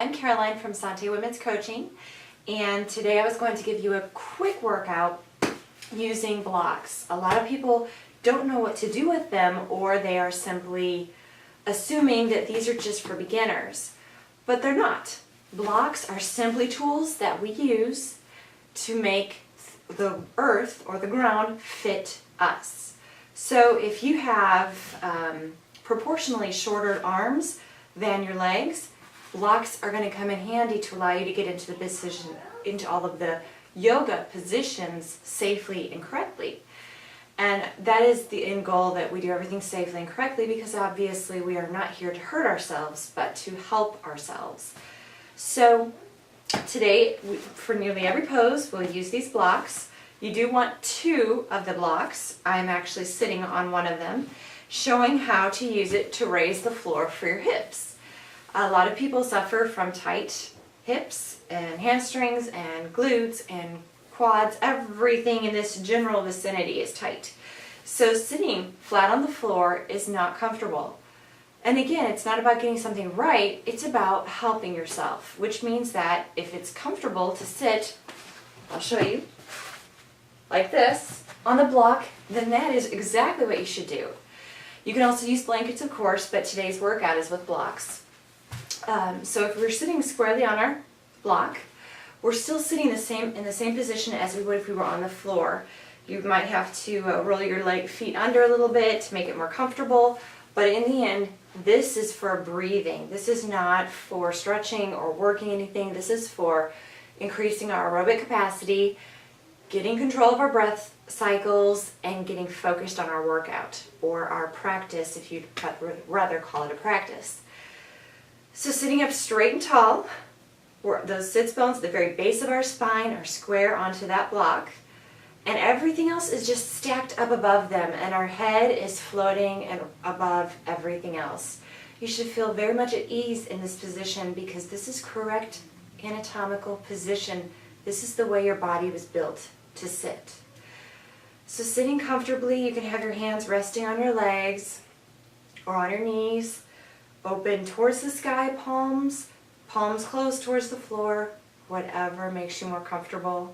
I'm Caroline from Sante Women's Coaching, and today I was going to give you a quick workout using blocks. A lot of people don't know what to do with them, or they are simply assuming that these are just for beginners, but they're not. Blocks are simply tools that we use to make the earth or the ground fit us. So if you have proportionally shorter arms than your legs, blocks are going to come in handy to allow you to get into the position, into all of the yoga positions safely and correctly. And that is the end goal, that we do everything safely and correctly, because obviously we are not here to hurt ourselves, but to help ourselves. So today, for nearly every pose, we'll use these blocks. You do want two of the blocks. I'm actually sitting on one of them, showing how to use it to raise the floor for your hips. A lot of people suffer from tight hips and hamstrings and glutes and quads. Everything in this general vicinity is tight. So sitting flat on the floor is not comfortable. And again, it's not about getting something right, it's about helping yourself, which means that if it's comfortable to sit, I'll show you, like this, on the block, then that is exactly what you should do. You can also use blankets, of course, but today's workout is with blocks. So if we're sitting squarely on our block, we're still sitting in the same position as we would if we were on the floor. You might have to roll your feet under a little bit to make it more comfortable, but in the end, this is for breathing. This is not for stretching or working anything. This is for increasing our aerobic capacity, getting control of our breath cycles, and getting focused on our workout, or our practice, if you'd rather call it a practice. So sitting up straight and tall, those sits bones at the very base of our spine are square onto that block, and everything else is just stacked up above them, and our head is floating and above everything else. You should feel very much at ease in this position, because this is correct anatomical position. This is the way your body was built to sit. So sitting comfortably, you can have your hands resting on your legs or on your knees, open towards the sky, palms closed towards the floor, whatever makes you more comfortable.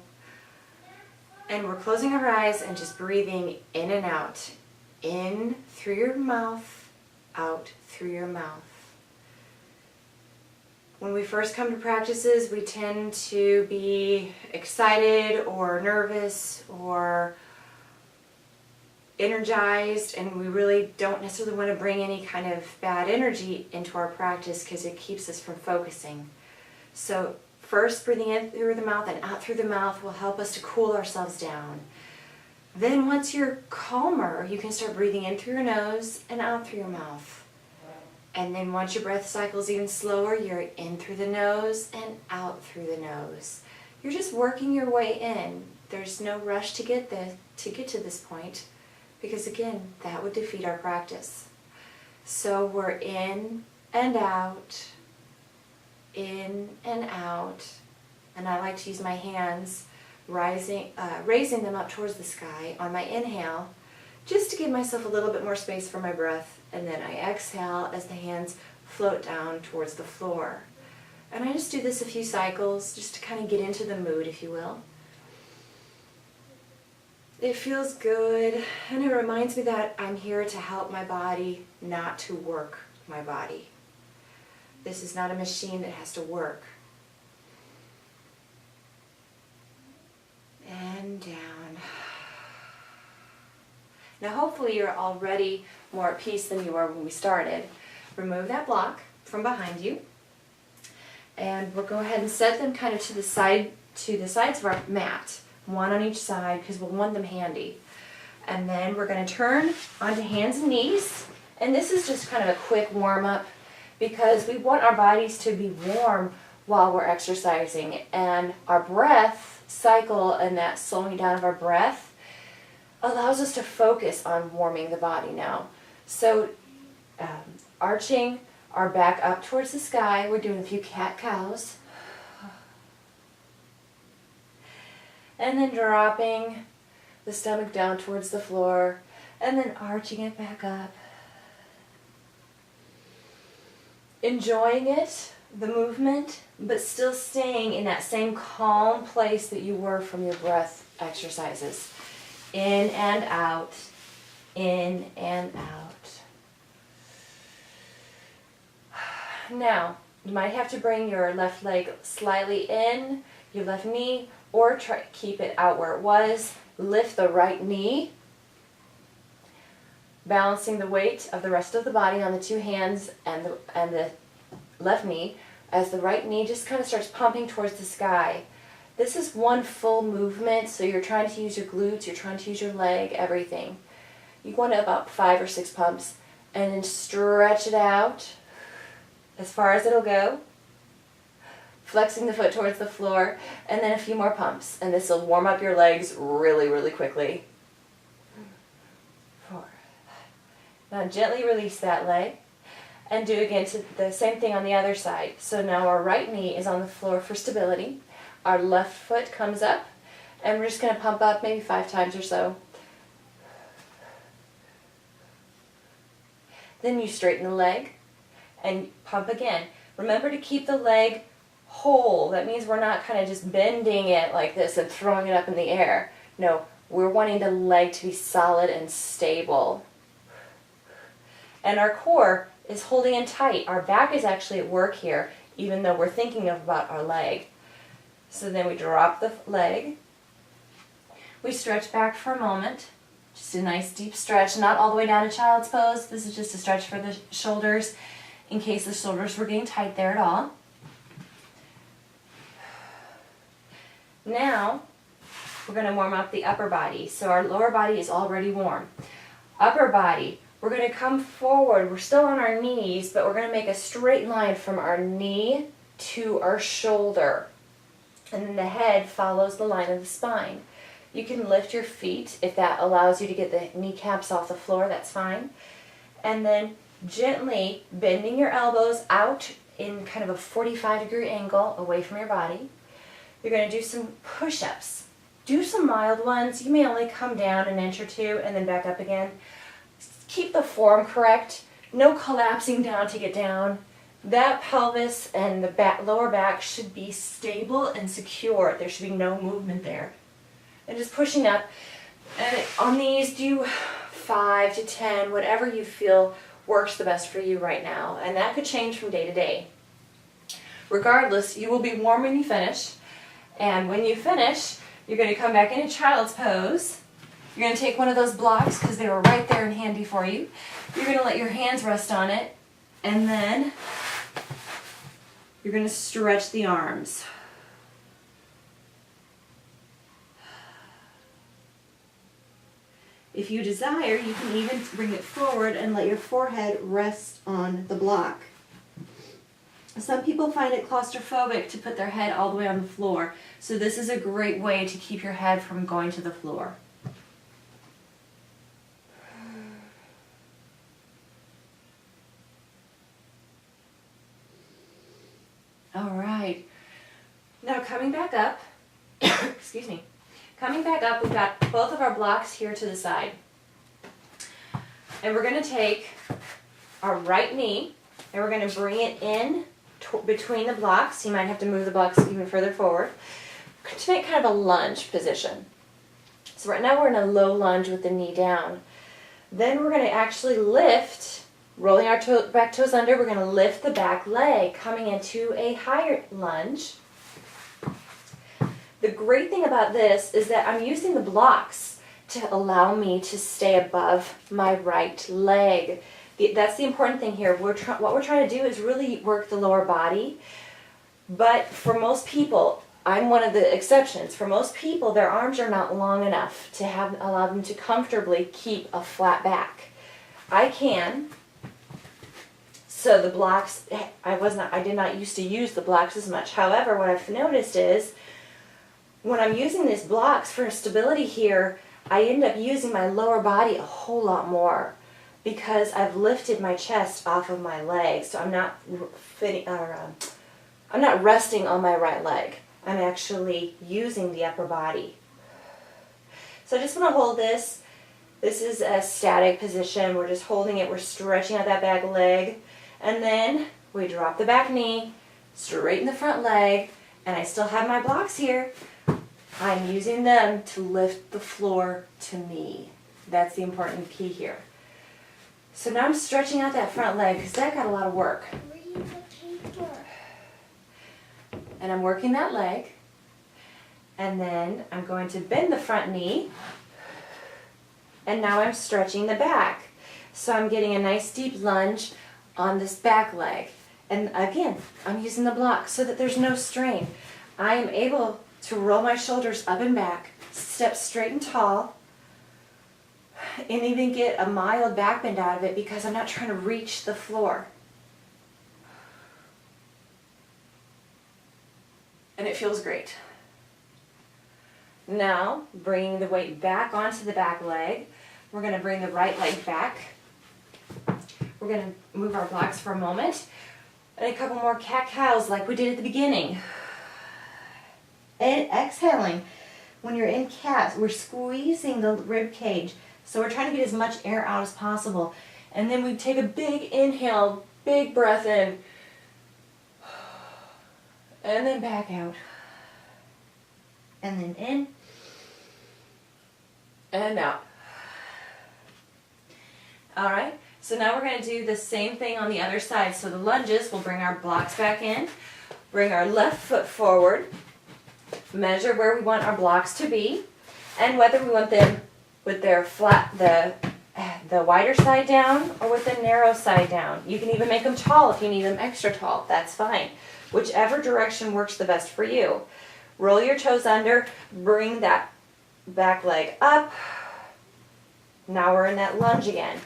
And we're closing our eyes and just breathing in and out. In through your mouth, out through your mouth. When we first come to practices, we tend to be excited or nervous or energized, and we really don't necessarily want to bring any kind of bad energy into our practice, because it keeps us from focusing. So first, breathing in through the mouth and out through the mouth will help us to cool ourselves down. Then once you're calmer, you can start breathing in through your nose and out through your mouth. And then once your breath cycles even slower, you're in through the nose and out through the nose. You're just working your way in. There's no rush to get to this point, because again, that would defeat our practice. So we're in and out, in and out, and I like to use my hands, raising them up towards the sky on my inhale, just to give myself a little bit more space for my breath, and then I exhale as the hands float down towards the floor. And I just do this a few cycles, just to kind of get into the mood, if you will. It feels good, and it reminds me that I'm here to help my body, not to work my body. This is not a machine that has to work. And down. Now hopefully you're already more at peace than you were when we started. Remove that block from behind you, and we'll go ahead and set them kind of to the sides of our mat. One on each side, because we'll want them handy. And then we're going to turn onto hands and knees. And this is just kind of a quick warm-up, because we want our bodies to be warm while we're exercising. And our breath cycle and that slowing down of our breath allows us to focus on warming the body now. So arching our back up towards the sky, we're doing a few cat-cows. And then dropping the stomach down towards the floor, and then arching it back up. Enjoying it the movement, but still staying in that same calm place that you were from your breath exercises. In and out, in and out. Now, you might have to bring your left leg slightly in, your left knee, or try keep it out where it was. Lift the right knee, balancing the weight of the rest of the body on the two hands and the left knee as the right knee just kind of starts pumping towards the sky. This is one full movement, so you're trying to use your glutes, you're trying to use your leg, everything. You want about 5 or 6 pumps, and then stretch it out as far as it'll go, flexing the foot towards the floor, and then a few more pumps, and this will warm up your legs really, really quickly. 4. Now gently release that leg, and do again to the same thing on the other side. So now our right knee is on the floor for stability, our left foot comes up, and we're just going to pump up maybe 5 times or so. Then you straighten the leg, and pump again. Remember to keep the leg whole. That means we're not kind of just bending it like this and throwing it up in the air. No, we're wanting the leg to be solid and stable. And our core is holding in tight. Our back is actually at work here, even though we're thinking about our leg. So then we drop the leg. We stretch back for a moment. Just a nice deep stretch, not all the way down to child's pose. This is just a stretch for the shoulders, in case the shoulders were getting tight there at all. Now, we're going to warm up the upper body. So our lower body is already warm. Upper body, we're going to come forward. We're still on our knees, but we're going to make a straight line from our knee to our shoulder. And then the head follows the line of the spine. You can lift your feet if that allows you to get the kneecaps off the floor, that's fine. And then gently bending your elbows out in kind of a 45-degree angle away from your body. You're going to do some push-ups. Do some mild ones. You may only come down an inch or two and then back up again. Keep the form correct. No collapsing down to get down. That pelvis and the lower back should be stable and secure. There should be no movement there. And just pushing up. And on these, do 5 to 10, whatever you feel works the best for you right now. And that could change from day to day. Regardless, you will be warm when you finish. And when you finish, you're going to come back into child's pose. You're going to take one of those blocks because they were right there and handy for you. You're going to let your hands rest on it. And then you're going to stretch the arms. If you desire, you can even bring it forward and let your forehead rest on the block. Some people find it claustrophobic to put their head all the way on the floor, so this is a great way to keep your head from going to the floor. All right. Now coming back up, excuse me. Coming back up, we've got both of our blocks here to the side. And we're going to take our right knee and we're going to bring it in between the blocks. You might have to move the blocks even further forward to make kind of a lunge position. So right now we're in a low lunge with the knee down. Then we're going to actually lift, rolling our back toes under, we're going to lift the back leg, coming into a higher lunge. The great thing about this is that I'm using the blocks to allow me to stay above my right leg. That's the important thing here. What we're trying to do is really work the lower body. But for most people, I'm one of the exceptions. For most people, their arms are not long enough to allow them to comfortably keep a flat back. I can. So the blocks, I did not used to use the blocks as much. However, what I've noticed is when I'm using these blocks for stability here, I end up using my lower body a whole lot more because I've lifted my chest off of my legs. So I'm not resting on my right leg. I'm actually using the upper body. So I just want to hold this. This is a static position. We're just holding it. We're stretching out that back leg. And then we drop the back knee, straighten the front leg, and I still have my blocks here. I'm using them to lift the floor to me. That's the important key here. So now I'm stretching out that front leg because that got a lot of work. And I'm working that leg. And then I'm going to bend the front knee. And now I'm stretching the back. So I'm getting a nice deep lunge on this back leg. And again, I'm using the block so that there's no strain. I am able to roll my shoulders up and back, step straight and tall, and even get a mild back bend out of it because I'm not trying to reach the floor. And it feels great. Now, bringing the weight back onto the back leg, we're going to bring the right leg back. We're going to move our blocks for a moment. And a couple more cat-cows like we did at the beginning. And exhaling. When you're in cat, we're squeezing the rib cage. So we're trying to get as much air out as possible. And then we take a big inhale, big breath in. And then back out. And then in. And out. All right. So now we're going to do the same thing on the other side. So the lunges, we'll bring our blocks back in. Bring our left foot forward. Measure where we want our blocks to be. And whether we want them with their flat, the wider side down or with the narrow side down. You can even make them tall if you need them extra tall. That's fine. Whichever direction works the best for you. Roll your toes under. Bring that back leg up. Now we're in that lunge again.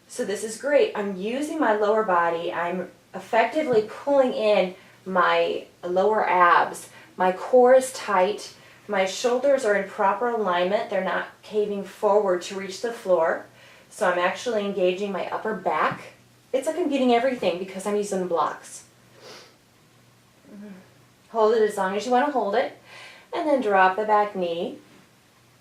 So this is great. I'm using my lower body. I'm effectively pulling in my lower abs. My core is tight. My shoulders are in proper alignment. They're not caving forward to reach the floor. So I'm actually engaging my upper back. It's like I'm getting everything because I'm using the blocks. Hold it as long as you want to hold it. And then drop the back knee.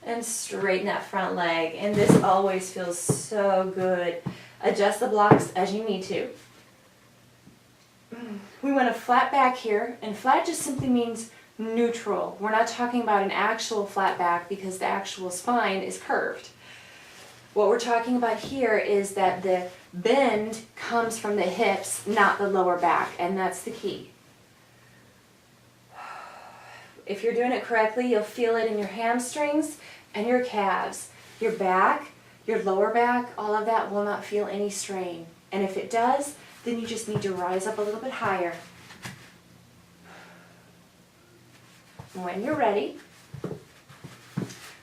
And straighten that front leg. And this always feels so good. Adjust the blocks as you need to. We want a flat back here. And flat just simply means neutral. We're not talking about an actual flat back because the actual spine is curved. What we're talking about here is that the bend comes from the hips, not the lower back. And that's the key. If you're doing it correctly, you'll feel it in your hamstrings and your calves. Your back, your lower back, all of that will not feel any strain. And if it does, then you just need to rise up a little bit higher. When you're ready,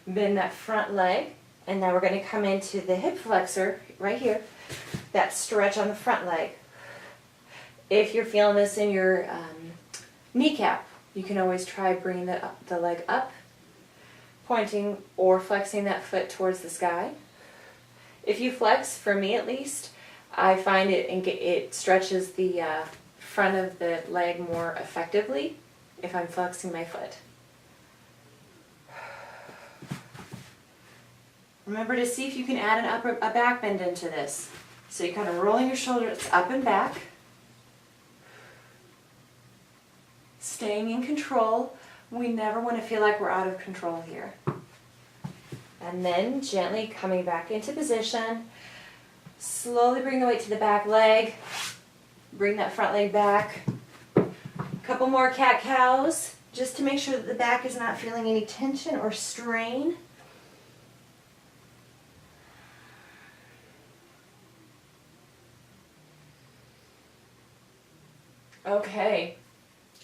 bend that front leg. And now we're going to come into the hip flexor right here. That stretch on the front leg. If you're feeling this in your kneecap, you can always try bringing the leg up, pointing or flexing that foot towards the sky. If you flex, for me at least, I find it stretches the front of the leg more effectively if I'm flexing my foot. Remember to see if you can add a back bend into this. So you're kind of rolling your shoulders up and back. Staying in control. We never want to feel like we're out of control here. And then gently coming back into position. Slowly bring the weight to the back leg. Bring that front leg back. A couple more cat-cows just to make sure that the back is not feeling any tension or strain. Okay.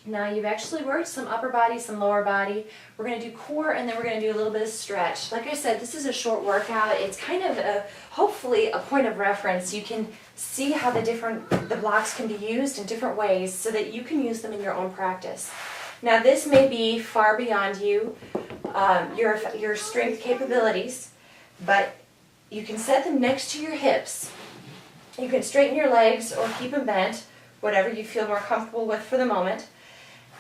Now you've actually worked some upper body, some lower body. We're going to do core and then we're going to do a little bit of stretch. Like I said, this is a short workout. It's kind of hopefully a point of reference. You can see how the blocks can be used in different ways so that you can use them in your own practice. Now this may be far beyond you, your strength capabilities, but you can set them next to your hips. You can straighten your legs or keep them bent, whatever you feel more comfortable with for the moment.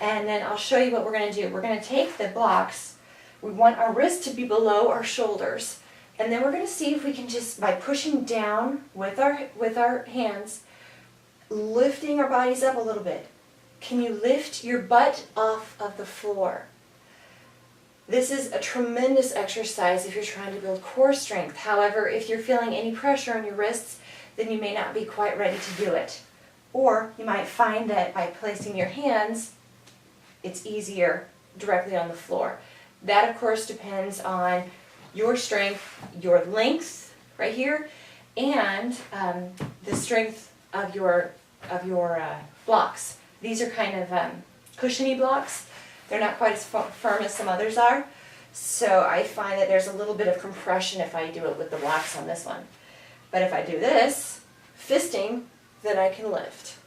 And then I'll show you what we're going to do. We're going to take the blocks. We want our wrists to be below our shoulders. And then we're going to see if we can just, by pushing down with our hands, lifting our bodies up a little bit. Can you lift your butt off of the floor? This is a tremendous exercise if you're trying to build core strength. However, if you're feeling any pressure on your wrists, then you may not be quite ready to do it. Or you might find that by placing your hands, it's easier directly on the floor. That, of course, depends on your strength, your length right here, and the strength of your blocks. These are kind of cushiony blocks. They're not quite as firm as some others are. So I find that there's a little bit of compression if I do it with the blocks on this one. But if I do this, fisting, then I can lift.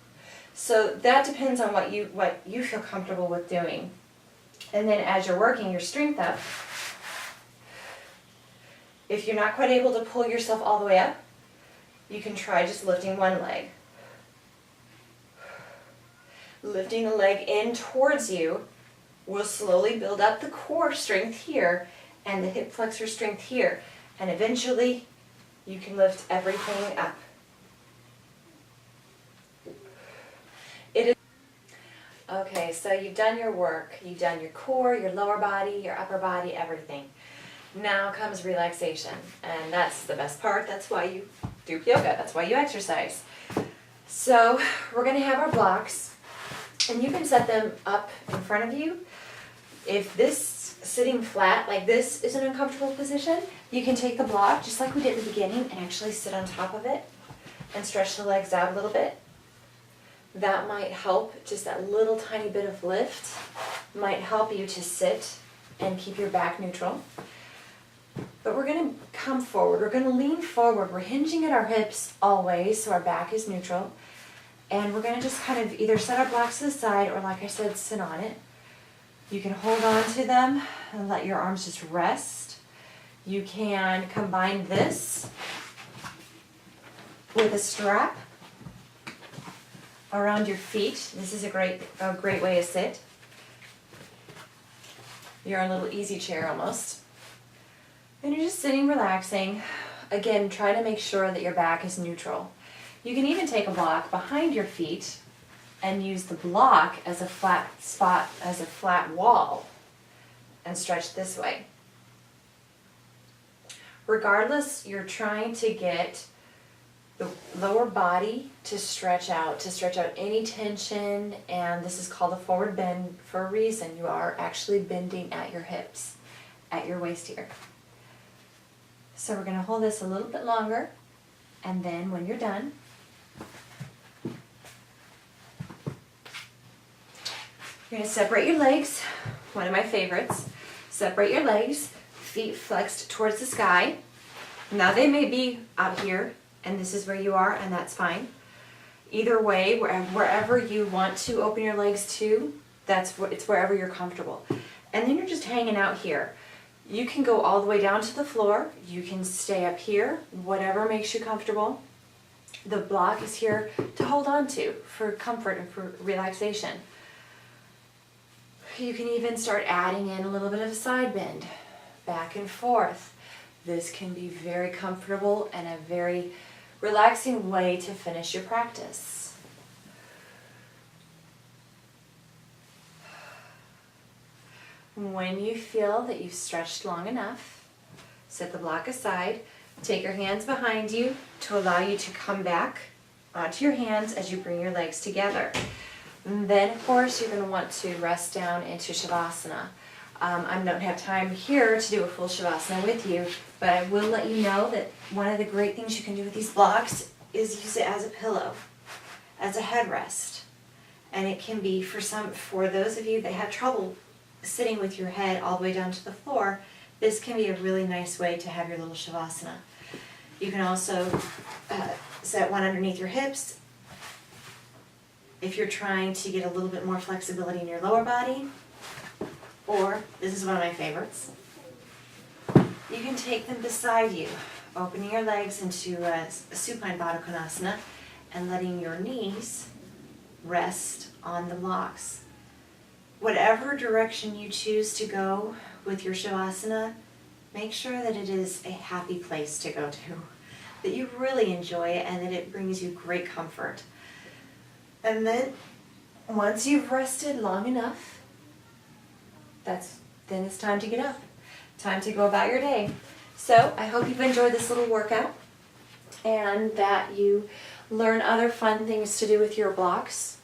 So that depends on what you feel comfortable with doing. And then as you're working your strength up, if you're not quite able to pull yourself all the way up, you can try just lifting one leg. Lifting the leg in towards you will slowly build up the core strength here and the hip flexor strength here. And eventually, you can lift everything up. Okay, so you've done your work. You've done your core, your lower body, your upper body, everything. Now comes relaxation, and that's the best part. That's why you do yoga. That's why you exercise. So we're going to have our blocks, and you can set them up in front of you. If this sitting flat like this is an uncomfortable position, you can take the block, just like we did at the beginning, and actually sit on top of it and stretch the legs out a little bit. That might help, just that little tiny bit of lift might help you to sit and keep your back neutral. But we're going to come forward, we're going to lean forward, we're hinging at our hips always so our back is neutral. And we're going to just kind of either set our blocks to the side or, like I said, sit on it. You can hold on to them and let your arms just rest. You can combine this with a strap around your feet. This is a great way to sit. You're in a little easy chair almost. And you're just sitting, relaxing. Again, try to make sure that your back is neutral. You can even take a block behind your feet and use the block as a flat spot, as a flat wall, and stretch this way. Regardless, you're trying to get the lower body to stretch out any tension, and this is called a forward bend for a reason. You are actually bending at your hips, at your waist here. So we're going to hold this a little bit longer, and then when you're done, you're going to separate your legs, one of my favorites. Separate your legs, feet flexed towards the sky. Now they may be out here, and this is where you are, and that's fine. Either way, wherever you want to open your legs to, it's wherever you're comfortable. And then you're just hanging out here. You can go all the way down to the floor. You can stay up here, whatever makes you comfortable. The block is here to hold on to for comfort and for relaxation. You can even start adding in a little bit of a side bend, back and forth. This can be very comfortable and a very relaxing way to finish your practice. When you feel that you've stretched long enough, set the block aside, take your hands behind you to allow you to come back onto your hands as you bring your legs together. And then, of course, you're going to want to rest down into Shavasana. I don't have time here to do a full Shavasana with you, but I will let you know that one of the great things you can do with these blocks is use it as a pillow, as a headrest. And it can be for those of you that have trouble sitting with your head all the way down to the floor, this can be a really nice way to have your little Shavasana. You can also set one underneath your hips if you're trying to get a little bit more flexibility in your lower body. Or, this is one of my favorites, you can take them beside you, opening your legs into a supine Baddha Konasana and letting your knees rest on the blocks. Whatever direction you choose to go with your Shavasana, make sure that it is a happy place to go to, that you really enjoy it and that it brings you great comfort. And then once you've rested long enough, then it's time to get up. Time to go about your day. So I hope you've enjoyed this little workout and that you learn other fun things to do with your blocks.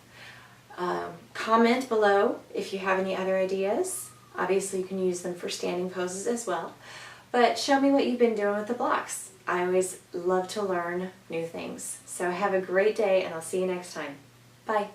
Comment below if you have any other ideas. Obviously you can use them for standing poses as well. But show me what you've been doing with the blocks. I always love to learn new things. So have a great day and I'll see you next time. Bye.